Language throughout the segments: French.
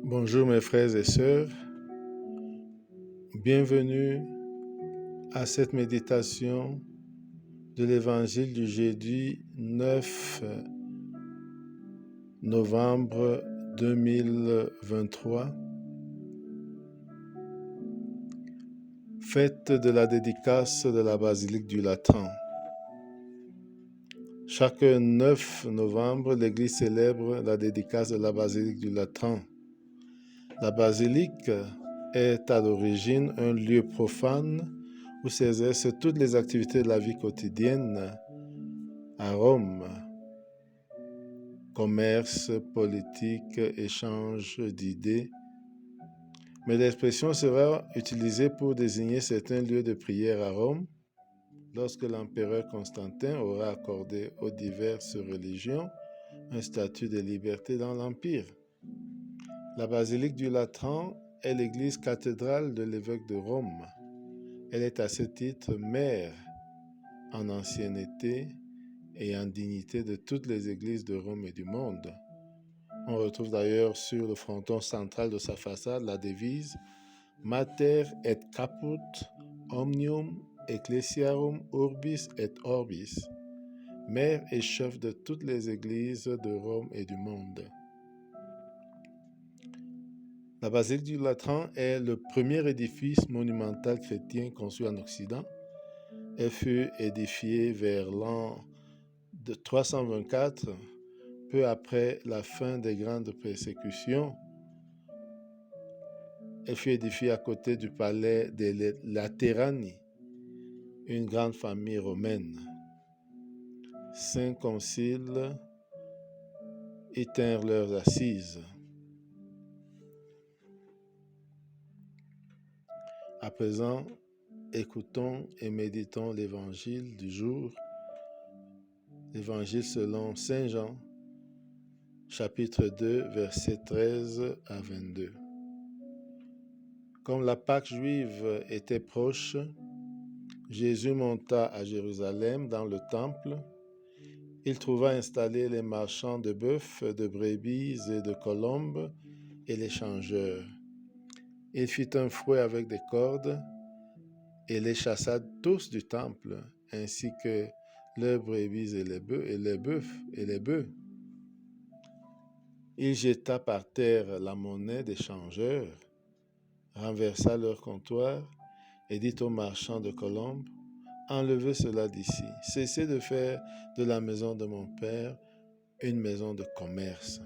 Bonjour mes frères et sœurs, bienvenue à cette méditation de l'évangile du jeudi 9 novembre 2023, fête de la dédicace de la basilique du Latran. Chaque 9 novembre, l'Église célèbre la dédicace de la basilique du Latran. La basilique est à l'origine un lieu profane où s'exercent toutes les activités de la vie quotidienne à Rome. Commerce, politique, échange d'idées. Mais l'expression sera utilisée pour désigner certains lieux de prière à Rome lorsque l'empereur Constantin aura accordé aux diverses religions un statut de liberté dans l'Empire. La basilique du Latran est l'église cathédrale de l'évêque de Rome. Elle est à ce titre mère en ancienneté et en dignité de toutes les églises de Rome et du monde. On retrouve d'ailleurs sur le fronton central de sa façade la devise Mater et caput omnium ecclesiarum urbis et orbis, mère et chef de toutes les églises de Rome et du monde. La basilique du Latran est le premier édifice monumental chrétien construit en Occident. Elle fut édifiée vers l'an de 324, peu après la fin des grandes persécutions. Elle fut édifiée à côté du palais des Laterani, une grande famille romaine. 5 conciles y tinrent leurs assises. À présent, écoutons et méditons l'évangile du jour, l'évangile selon Saint Jean, chapitre 2, versets 13 à 22. Comme la Pâque juive était proche, Jésus monta à Jérusalem dans le temple. Il trouva installés les marchands de bœufs, de brebis et de colombes et les changeurs. Il fit un fouet avec des cordes et les chassa tous du temple, ainsi que leurs brebis et les bœufs. Il jeta par terre la monnaie des changeurs, renversa leur comptoir et dit aux marchands de colombes, « Enlevez cela d'ici, cessez de faire de la maison de mon Père une maison de commerce. »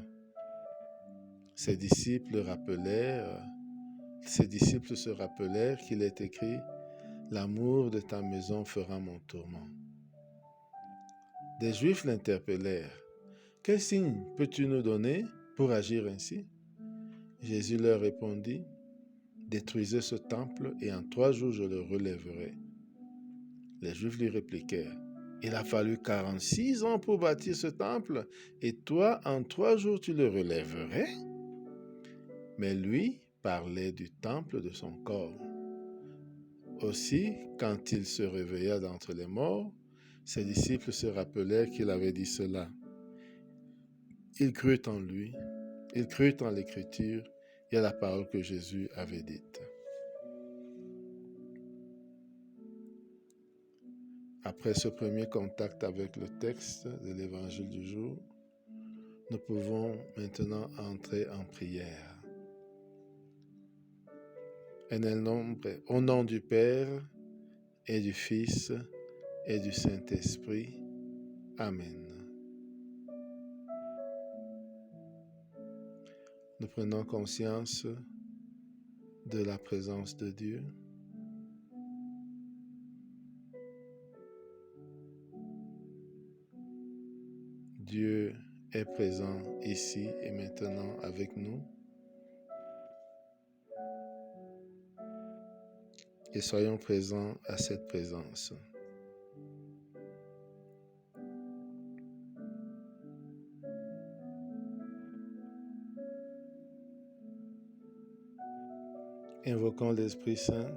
Ses disciples se rappelèrent qu'il est écrit, « L'amour de ta maison fera mon tourment. » Des Juifs l'interpellèrent, « Quel signe peux-tu nous donner pour agir ainsi ?» Jésus leur répondit, « Détruisez ce temple et en 3 jours je le relèverai. » Les Juifs lui répliquèrent, « Il a fallu 46 ans pour bâtir ce temple, et toi, en 3 jours, tu le relèverais ?» Mais lui parlait du temple de son corps. Aussi, quand il se réveilla d'entre les morts, ses disciples se rappelèrent qu'il avait dit cela. Ils crurent en lui, ils crurent en l'Écriture et à la parole que Jésus avait dite. Après ce premier contact avec le texte de l'Évangile du jour, nous pouvons maintenant entrer en prière. Au nom du Père et du Fils et du Saint-Esprit. Amen. Nous prenons conscience de la présence de Dieu. Dieu est présent ici et maintenant avec nous. Et soyons présents à cette présence. Invoquons l'Esprit Saint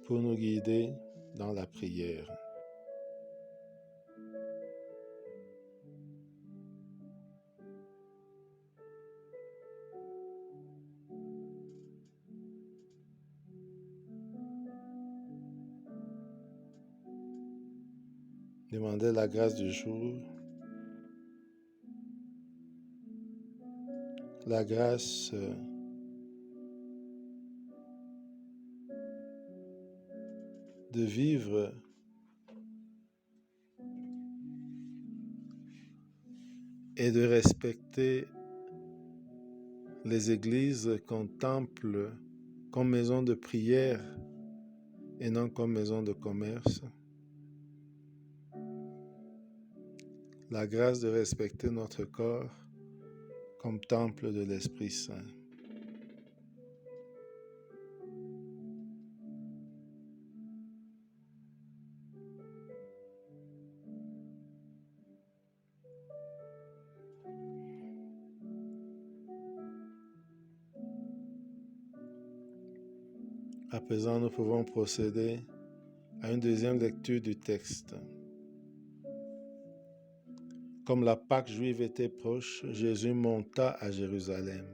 pour nous guider dans la prière. Demandez la grâce du jour, la grâce de vivre et de respecter les églises comme temple, comme maison de prière et non comme maison de commerce. La grâce de respecter notre corps comme temple de l'Esprit Saint. À présent, nous pouvons procéder à une deuxième lecture du texte. Comme la Pâque juive était proche, Jésus monta à Jérusalem.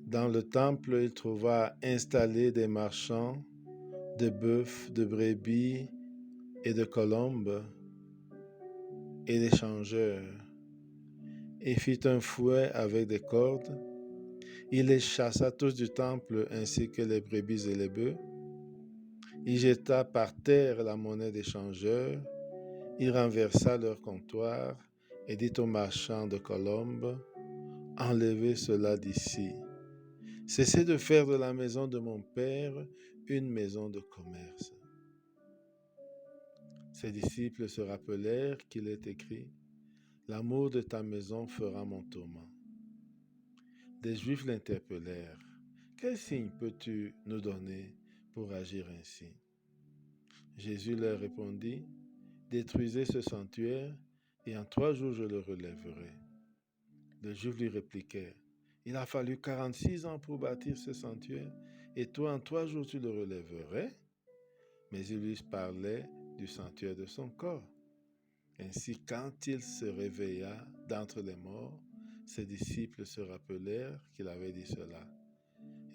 Dans le temple, il trouva installés des marchands de bœufs, de brebis et de colombes et des changeurs. Il fit un fouet avec des cordes. Il les chassa tous du temple ainsi que les brebis et les bœufs. Il jeta par terre la monnaie des changeurs. Il renversa leur comptoir et dit aux marchands de colombes, « Enlevez cela d'ici. Cessez de faire de la maison de mon Père une maison de commerce. » Ses disciples se rappelèrent qu'il est écrit, « L'amour de ta maison fera mon tourment. » Des Juifs l'interpellèrent, « Quel signe peux-tu nous donner pour agir ainsi ?» Jésus leur répondit, « Détruisez ce sanctuaire, et en 3 jours je le relèverai. » Les Juifs lui répliquèrent, « Il a fallu 46 ans pour bâtir ce sanctuaire, et toi en 3 jours tu le relèverais ?» Mais il lui parlait du sanctuaire de son corps. Ainsi, quand il se réveilla d'entre les morts, ses disciples se rappelèrent qu'il avait dit cela,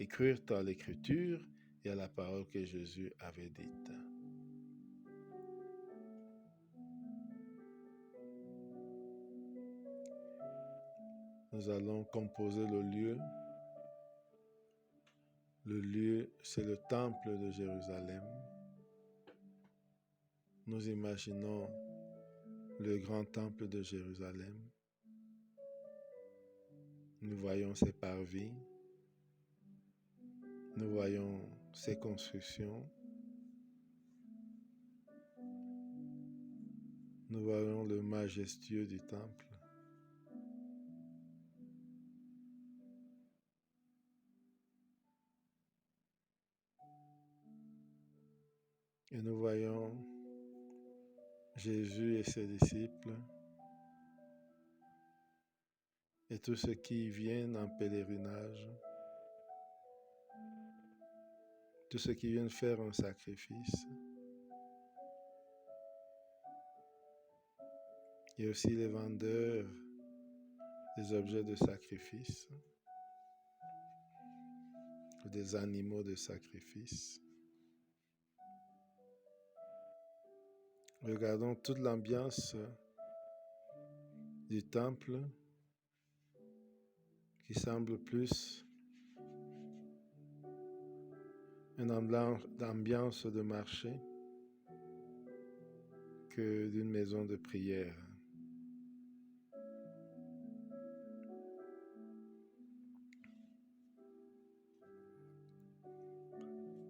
et crurent à l'Écriture et à la parole que Jésus avait dite. Nous allons composer le lieu. Le lieu, c'est le temple de Jérusalem. Nous imaginons le grand temple de Jérusalem. Nous voyons ses parvis. Nous voyons ses constructions. Nous voyons le majestueux du temple. Et nous voyons Jésus et ses disciples et tous ceux qui viennent en pèlerinage, tous ceux qui viennent faire un sacrifice. Il y a aussi les vendeurs des objets de sacrifice, des animaux de sacrifice. Regardons toute l'ambiance du temple qui semble plus une ambiance de marché que d'une maison de prière.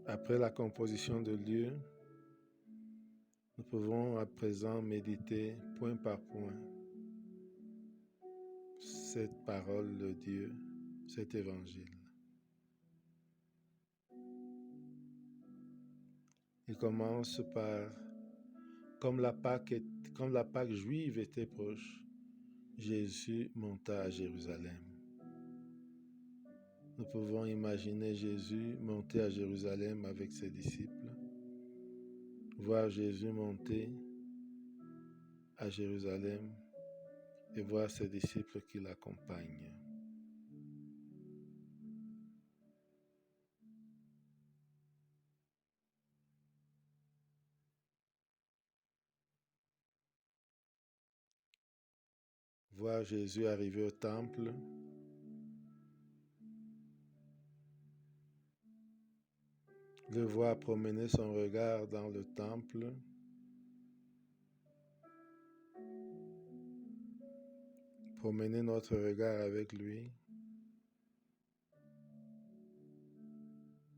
Après la composition de lieu, nous pouvons à présent méditer point par point cette parole de Dieu, cet évangile. Il commence par, comme la Pâque juive était proche, Jésus monta à Jérusalem. Nous pouvons imaginer Jésus monter à Jérusalem avec ses disciples, voir Jésus monter à Jérusalem et voir ses disciples qui l'accompagnent. voir Jésus arriver au temple. Le voir promener son regard dans le temple. Promener notre regard avec lui.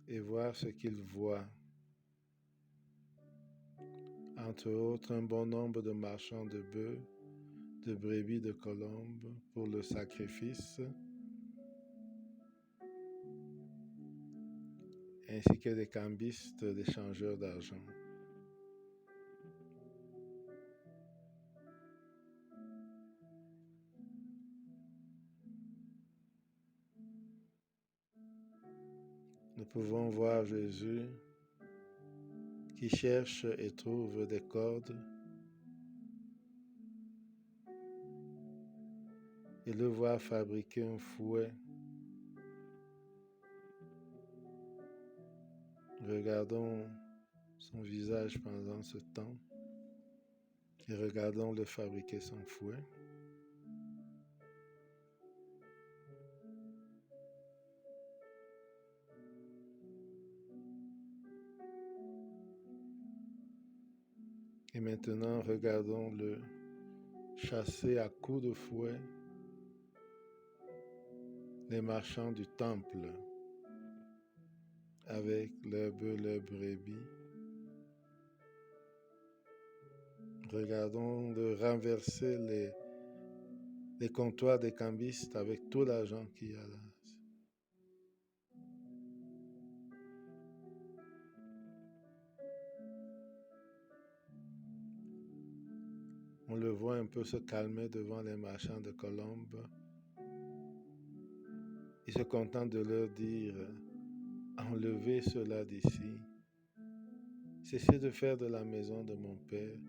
Et voir ce qu'il voit. Entre autres, un bon nombre de marchands de bœufs, de brebis, de colombes pour le sacrifice, ainsi que des cambistes, des changeurs d'argent. Nous pouvons voir Jésus qui cherche et trouve des cordes et le voir fabriquer un fouet. Regardons son visage pendant ce temps et regardons-le fabriquer son fouet. Et maintenant, regardons-le chasser à coups de fouet les marchands du temple avec leurs bœufs, leurs brebis. Regardons-le renverser les comptoirs des cambistes avec tout l'argent qu'il y a là. On le voit un peu se calmer devant les marchands de colombes. Il se contente de leur dire « Enlevez cela d'ici. Cessez de faire de la maison de mon Père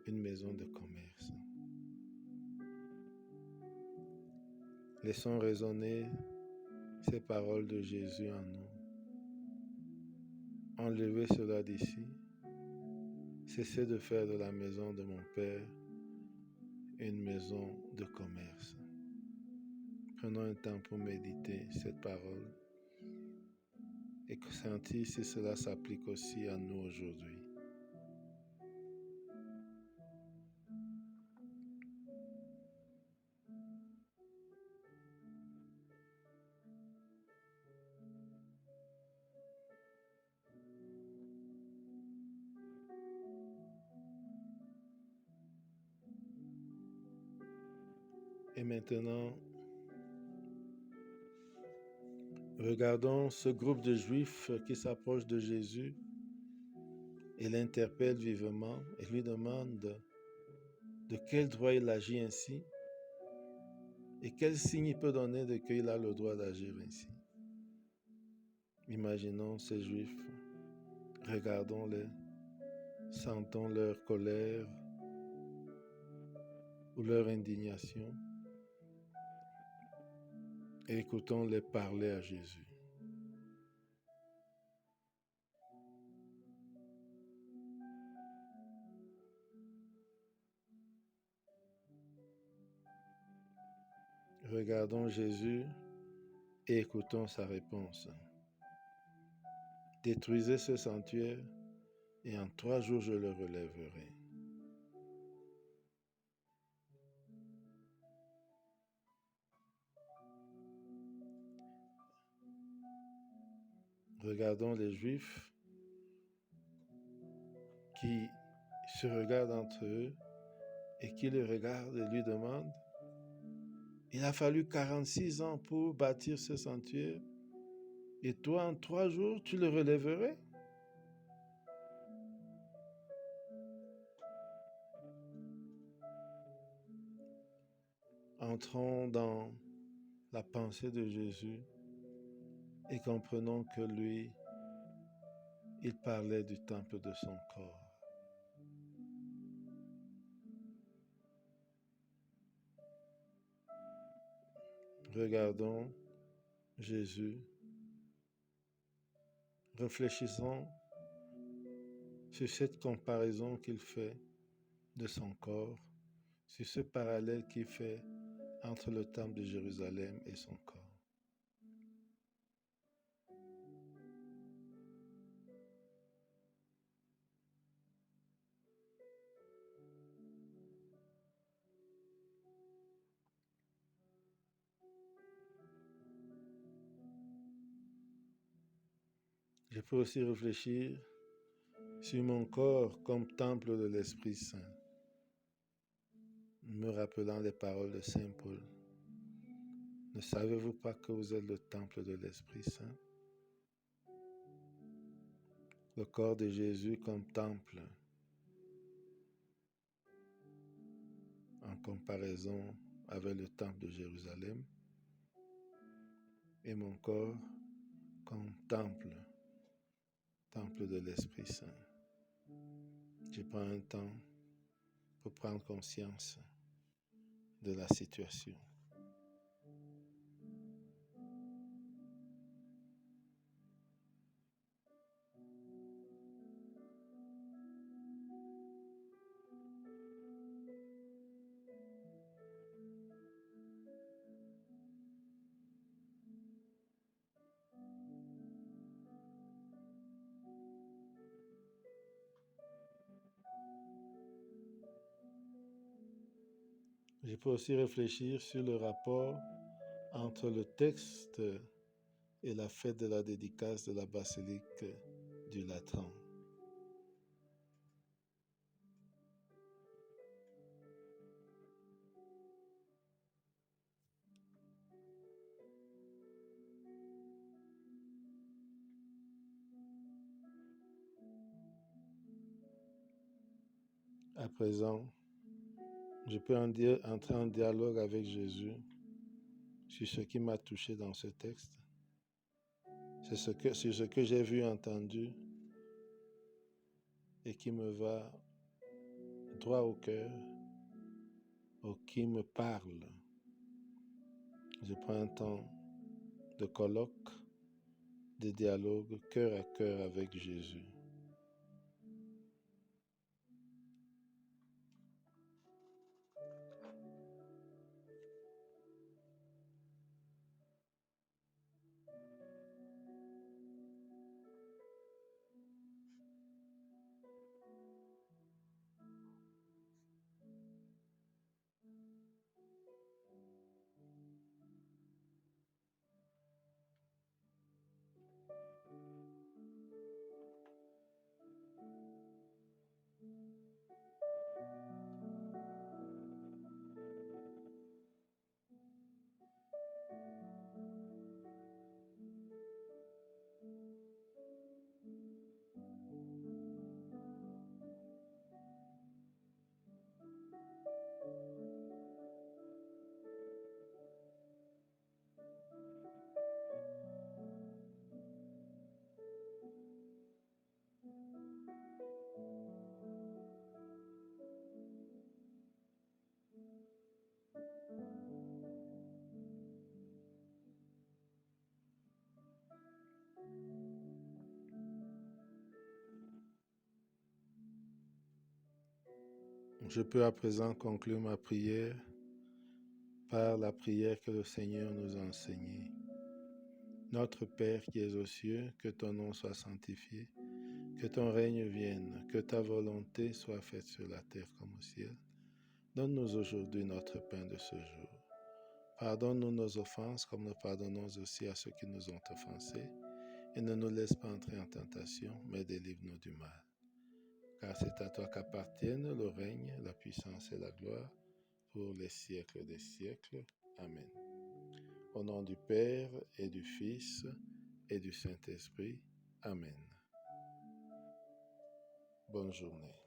une maison de commerce. » Laissons résonner ces paroles de Jésus en nous. Enlevez cela d'ici. Cessez de faire de la maison de mon Père une maison de commerce. Prenons un temps pour méditer cette parole et sentir si cela s'applique aussi à nous aujourd'hui. Et maintenant, regardons ce groupe de Juifs qui s'approche de Jésus et l'interpelle vivement et lui demande de quel droit il agit ainsi et quel signe il peut donner de qu'il a le droit d'agir ainsi. Imaginons ces Juifs, regardons-les, sentons leur colère ou leur indignation et écoutons-les parler à Jésus. Regardons Jésus et écoutons sa réponse. Détruisez ce sanctuaire et en 3 jours je le relèverai. Regardons les Juifs qui se regardent entre eux et qui le regardent et lui demandent « Il a fallu 46 ans pour bâtir ce sanctuaire et toi en 3 jours tu le relèverais ?» Entrons dans la pensée de Jésus et comprenons que lui, il parlait du temple de son corps. Regardons Jésus, réfléchissons sur cette comparaison qu'il fait de son corps, sur ce parallèle qu'il fait entre le temple de Jérusalem et son corps. Je peux aussi réfléchir sur mon corps comme temple de l'Esprit Saint, me rappelant les paroles de Saint Paul. Ne savez-vous pas que vous êtes le temple de l'Esprit Saint? Le corps de Jésus comme temple, en comparaison avec le temple de Jérusalem, et mon corps comme temple de l'Esprit Saint. Je prends un temps pour prendre conscience de la situation. Je peux aussi réfléchir sur le rapport entre le texte et la fête de la dédicace de la basilique du Latran. À présent, je peux entrer en dialogue avec Jésus sur ce qui m'a touché dans ce texte, sur ce que j'ai vu, entendu, et qui me va droit au cœur, ou qui me parle. Je prends un temps de colloque, de dialogue, cœur à cœur avec Jésus. Je peux à présent conclure ma prière par la prière que le Seigneur nous a enseignée. Notre Père qui es aux cieux, que ton nom soit sanctifié, que ton règne vienne, que ta volonté soit faite sur la terre comme au ciel. Donne-nous aujourd'hui notre pain de ce jour. Pardonne-nous nos offenses comme nous pardonnons aussi à ceux qui nous ont offensés. Et ne nous laisse pas entrer en tentation, mais délivre-nous du mal. Car c'est à toi qu'appartiennent le règne, la puissance et la gloire pour les siècles des siècles. Amen. Au nom du Père et du Fils et du Saint-Esprit. Amen. Bonne journée.